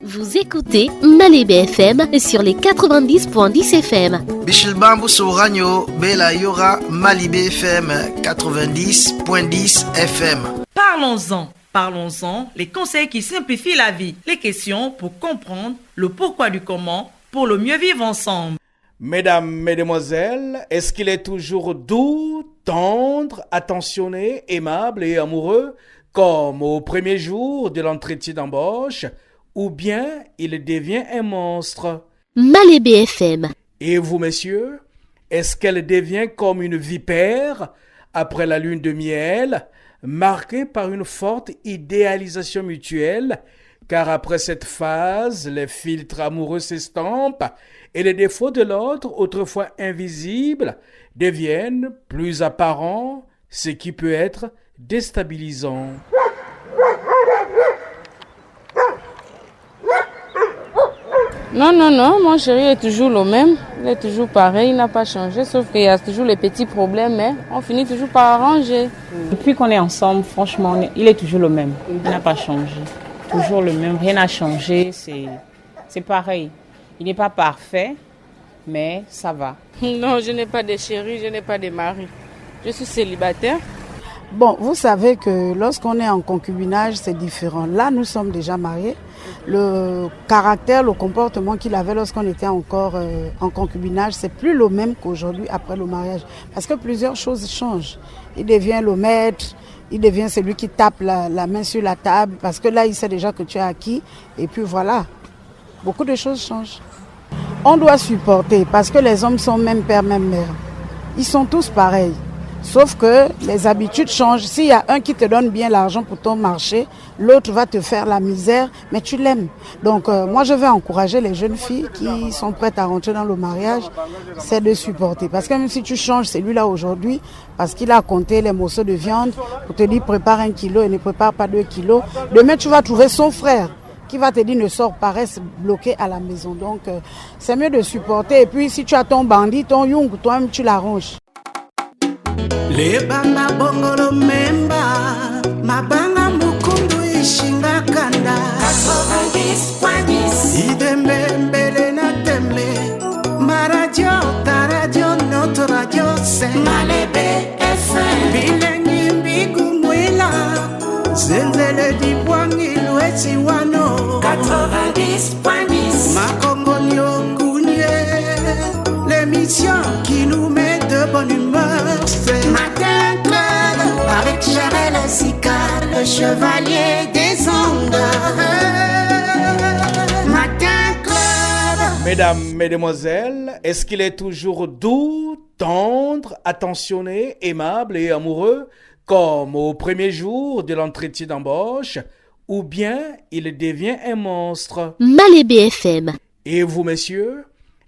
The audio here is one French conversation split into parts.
Vous écoutez Malebe FM sur les 90.10 FM. Bichilbambu Soranyo, Bela Yora, Malebe FM 90.10 FM. Parlons-en, les conseils qui simplifient la vie, les questions pour comprendre le pourquoi du comment, pour le mieux vivre ensemble. Mesdames, Mesdemoiselles, est-ce qu'il est toujours doux, tendre, attentionné, aimable et amoureux, comme au premier jour de l'entretien d'embauche, ou bien il devient un monstre? Malebe FM. Et vous, messieurs, est-ce qu'elle devient comme une vipère après la lune de miel, marquée par une forte idéalisation mutuelle, car après cette phase, les filtres amoureux s'estampent et les défauts de l'autre, autrefois invisibles, deviennent plus apparents, ce qui peut être déstabilisant. Non, mon chéri est toujours le même, il est toujours pareil, il n'a pas changé, sauf qu'il y a toujours les petits problèmes, mais on finit toujours par arranger. Depuis qu'on est ensemble, franchement, il est toujours le même, il n'a pas changé. Toujours le même, rien n'a changé, c'est pareil. Il n'est pas parfait, mais ça va. Non, je n'ai pas de chéri, je n'ai pas de mari. Je suis célibataire. Bon, vous savez que lorsqu'on est en concubinage, c'est différent. Là, nous sommes déjà mariés. Le caractère, le comportement qu'il avait lorsqu'on était encore en concubinage, c'est plus le même qu'aujourd'hui après le mariage. Parce que plusieurs choses changent. Il devient le maître, il devient celui qui tape la main sur la table. Parce que là, il sait déjà que tu as acquis. Et puis voilà, beaucoup de choses changent. On doit supporter parce que les hommes sont même père, même mère. Ils sont tous pareils. Sauf que les habitudes changent. S'il y a un qui te donne bien l'argent pour ton marché, l'autre va te faire la misère, mais tu l'aimes. Donc moi, je vais encourager les jeunes filles qui sont prêtes à rentrer dans le mariage, c'est de supporter. Parce que même si tu changes celui-là aujourd'hui, parce qu'il a compté les morceaux de viande, pour te dire prépare 1 kilo et ne prépare pas 2 kilos, demain tu vas trouver son frère qui va te dire ne sors pas, reste bloqué à la maison. Donc c'est mieux de supporter. Et puis si tu as ton bandit, ton yung, toi-même tu l'arranges. Le banga bongolo memba mabanga mukundu ishinga kanda 90.10 idembe mbele na tembe ma radio ta radio notre radio c'est Malebe FM bilengi mbigumwela zenzele dibwangi lweti wano 90.10 makongo nyokunye l'émission qui nous met de bonne humeur. Matin Club avec Jarel Sika, le chevalier des ondes. Matin Club. Mesdames, Mesdemoiselles, est-ce qu'il est toujours doux, tendre, attentionné, aimable et amoureux, comme au premier jour de l'entretien d'embauche, ou bien il devient un monstre? Malebe FM. Et vous, messieurs,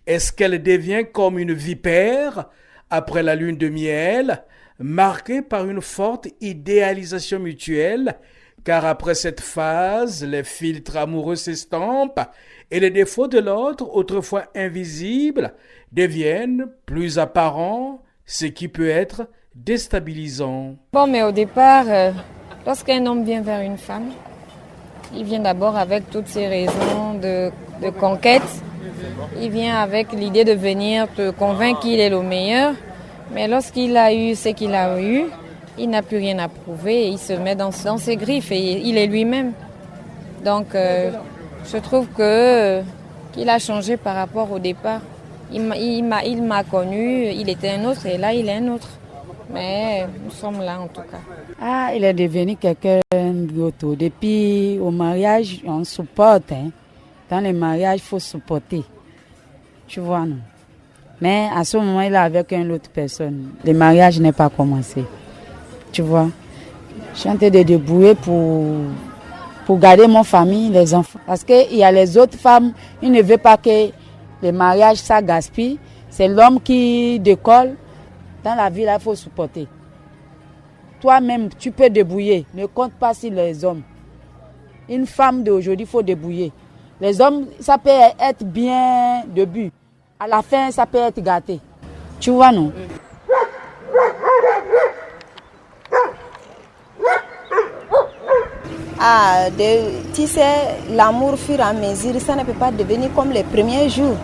est-ce qu'elle devient comme une vipère après la lune de miel, marquée par une forte idéalisation mutuelle, car après cette phase, les filtres amoureux s'estampent et les défauts de l'autre, autrefois invisibles, deviennent plus apparents, ce qui peut être déstabilisant. Bon, mais au départ, lorsqu'un homme vient vers une femme, il vient d'abord avec toutes ses raisons de conquête. Il vient avec l'idée de venir te convaincre qu'il est le meilleur. Mais lorsqu'il a eu ce qu'il a eu, il n'a plus rien à prouver. Il se met dans ses griffes et il est lui-même. Donc, je trouve qu'il a changé par rapport au départ. Il m'a connu, il était un autre et là, il est un autre. Mais nous sommes là en tout cas. Ah, il est devenu quelqu'un d'autre. Depuis au mariage, on supporte. Dans les mariages, il faut supporter. Tu vois, non? Mais à ce moment, il est avec une autre personne. Le mariage n'est pas commencé. Tu vois? Je suis en train de débrouiller pour garder mon famille, les enfants. Parce qu'il y a les autres femmes, ils ne veulent pas que le mariage, ça gaspille. C'est l'homme qui décolle. Dans la vie, là, il faut supporter. Toi-même, tu peux débrouiller. Ne compte pas sur les hommes. Une femme d'aujourd'hui, il faut débrouiller. Les hommes, ça peut être bien début. À la fin, ça peut être gâté. Tu vois, non? Tu sais, l'amour, au fur et à mesure, ça ne peut pas devenir comme les premiers jours.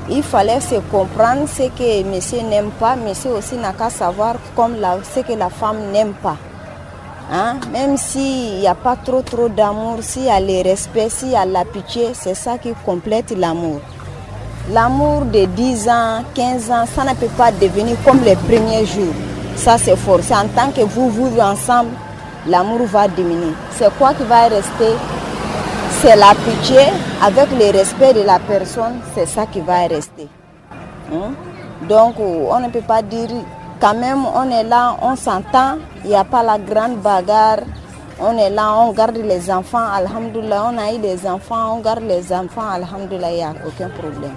Il fallait se comprendre ce que monsieur n'aime pas, monsieur aussi n'a qu'à savoir ce que la femme n'aime pas. Hein? Même s'il n'y a pas trop d'amour, s'il y a le respect, s'il y a la pitié, c'est ça qui complète l'amour. L'amour de 10 ans, 15 ans, ça ne peut pas devenir comme les premiers jours. Ça c'est fort. C'est en tant que vous vivez ensemble, l'amour va diminuer. C'est quoi qui va rester? C'est la pitié avec le respect de la personne, c'est ça qui va rester. Donc on ne peut pas dire, quand même on est là, on s'entend, il n'y a pas la grande bagarre. On est là, on garde les enfants, alhamdoulilah, on a eu des enfants, on garde les enfants, alhamdoulilah, il n'y a aucun problème.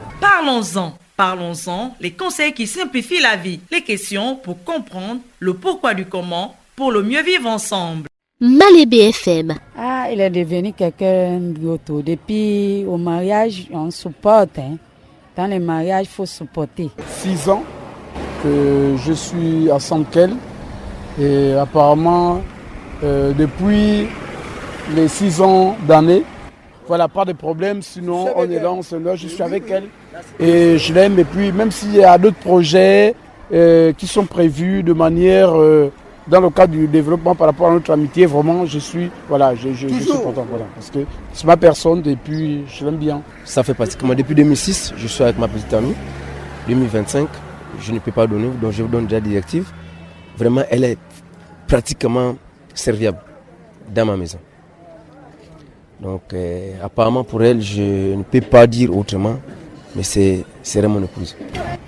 Parlons-en, les conseils qui simplifient la vie, les questions pour comprendre le pourquoi du comment, pour le mieux vivre ensemble. Malébé FM. Il est devenu quelqu'un d'autre. Depuis au mariage, on supporte. Dans les mariages, il faut supporter. 6 ans que je suis ensemble qu'elle. Et apparemment, depuis les 6 ans d'année, voilà, pas de problème. Sinon, on est là, on se loge, je suis avec elle. Et je l'aime. Et puis, même s'il y a d'autres projets qui sont prévus de manière... dans le cadre du développement par rapport à notre amitié, vraiment, je suis content. Voilà, parce que c'est ma personne et puis je l'aime bien. Ça fait pratiquement depuis 2006, je suis avec ma petite amie. 2025, je ne peux pas donner, donc je vous donne déjà des directives. Vraiment, elle est pratiquement serviable dans ma maison. Donc, apparemment pour elle, je ne peux pas dire autrement, mais c'est mon épouse.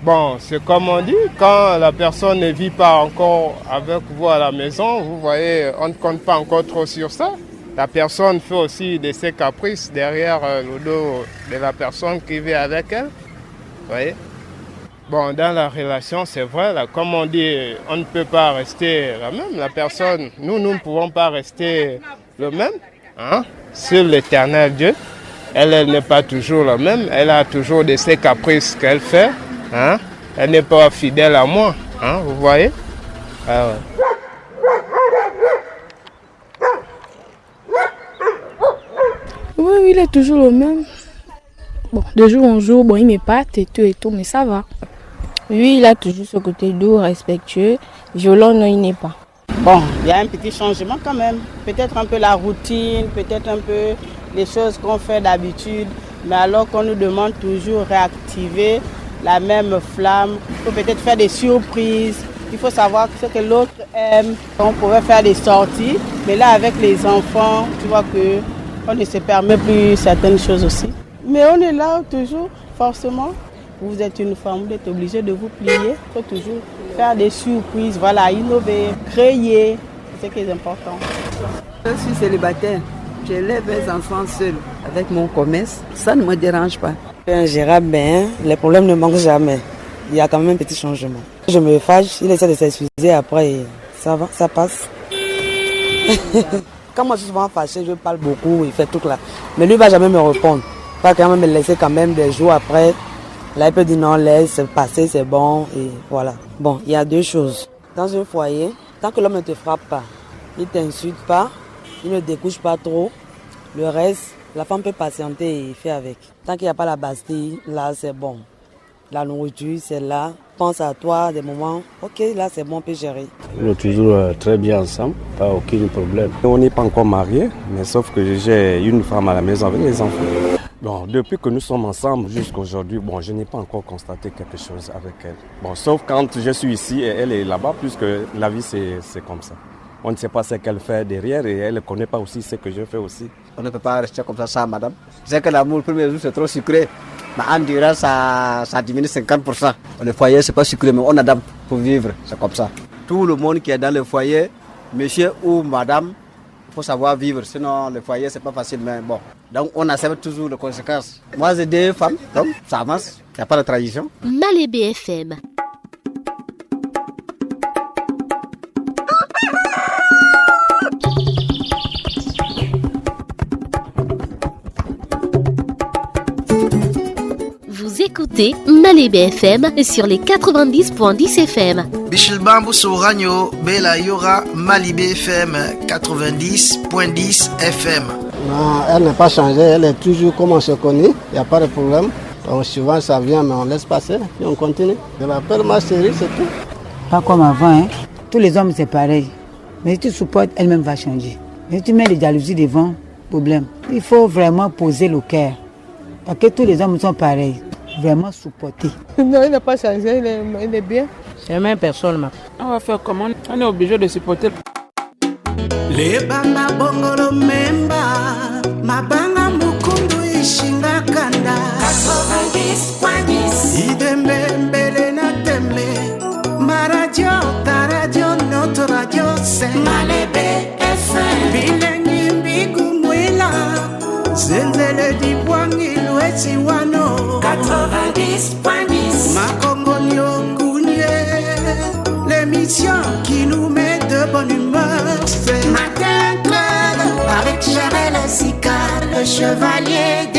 Bon, c'est comme on dit, quand la personne ne vit pas encore avec vous à la maison, vous voyez, on ne compte pas encore trop sur ça. La personne fait aussi de ses caprices derrière le dos de la personne qui vit avec elle. Vous voyez? Bon, dans la relation, c'est vrai, là, comme on dit, on ne peut pas rester la même. La personne, nous ne pouvons pas rester le même. Hein? Sur l'éternel Dieu, elle n'est pas toujours la même. Elle a toujours de ses caprices qu'elle fait. Hein? Elle n'est pas fidèle à moi, hein? Vous voyez? Ah ouais. Oui, il est toujours le même. Bon, de jour en jour, bon, il m'épate et tout, mais ça va. Oui, il a toujours ce côté doux, respectueux. Violent, non, il n'est pas. Bon, il y a un petit changement quand même. Peut-être un peu la routine, peut-être un peu les choses qu'on fait d'habitude. Mais alors qu'on nous demande toujours réactiver la même flamme, il faut peut-être faire des surprises, il faut savoir ce que l'autre aime. On pouvait faire des sorties, mais là avec les enfants, tu vois qu'on ne se permet plus certaines choses aussi. Mais on est là toujours, forcément. Vous êtes une femme, vous êtes obligé de vous plier. Il faut toujours faire des surprises, voilà, innover, créer, c'est ce qui est important. Je suis célibataire, j'élève mes enfants seuls avec mon commerce, ça ne me dérange pas. Gérard bien, les problèmes ne manquent jamais. Il y a quand même un petit changement. Je me fâche, il essaie de s'excuser, après ça va, ça passe. Quand moi je suis souvent fâché, je parle beaucoup, il fait tout là. Mais lui ne va jamais me répondre. Il va quand même me laisser quand même des jours après. Là il peut dire non, laisse passer, c'est bon et voilà. Bon, il y a 2 choses. Dans un foyer, tant que l'homme ne te frappe pas, il ne t'insulte pas, il ne découche pas trop, le reste, la femme peut patienter et faire avec. Tant qu'il n'y a pas la Bastille, là c'est bon. La nourriture, c'est là. Pense à toi, des moments, ok, là c'est bon, on peut gérer. On est toujours très bien ensemble, pas aucun problème. On n'est pas encore mariés, mais sauf que j'ai une femme à la maison avec les enfants. Bon, depuis que nous sommes ensemble jusqu'à aujourd'hui, bon, je n'ai pas encore constaté quelque chose avec elle. Bon, sauf quand je suis ici et elle est là-bas, puisque la vie c'est comme ça. On ne sait pas ce qu'elle fait derrière et elle ne connaît pas aussi ce que je fais aussi. On ne peut pas rester comme ça, madame. C'est que l'amour, le premier jour, c'est trop sucré. Mais en durant, ça diminue 50%. Le foyer, c'est pas sucré, mais on adapte pour vivre. C'est comme ça. Tout le monde qui est dans le foyer, monsieur ou madame, il faut savoir vivre. Sinon, le foyer, c'est pas facile. Mais bon, donc on accepte toujours les conséquences. Moi, j'ai 2 femmes, donc ça avance. Il n'y a pas de tradition. Malébé FM. Vous Écoutez Malebe FM sur les 90.10 FM. Bichil Bambou Soranyo, Bela Yora, Malebe FM 90.10 FM. Non, elle n'est pas changée, elle est toujours comme on se connaît, il n'y a pas de problème. Donc souvent ça vient, mais on laisse passer et on continue. Je l'appelle ma chérie, c'est tout. Pas comme avant, hein. Tous les hommes c'est pareil. Mais si tu supportes, elle-même va changer. Mais si tu mets les jalousies devant, problème. Il faut vraiment poser le cœur. Parce que tous les hommes sont pareils. Vraiment supporter. Non, il n'a pas changé, il est bien. C'est la même personne. On va faire comment? On est obligé de supporter. Les banga bongolo memba, mabanga mukundu ishinga kanda. 90.10. Idembe mbele na temle, ma radio, ta radio, notre radio, c'est Malebe FM. Bilengi mbigu mwila, zenzele di bwangi lueti wano. 90.10. Makongo nyongunye, l'émission qui nous met de bonne humeur, c'est Matin Club avec Jarel Sika, le chevalier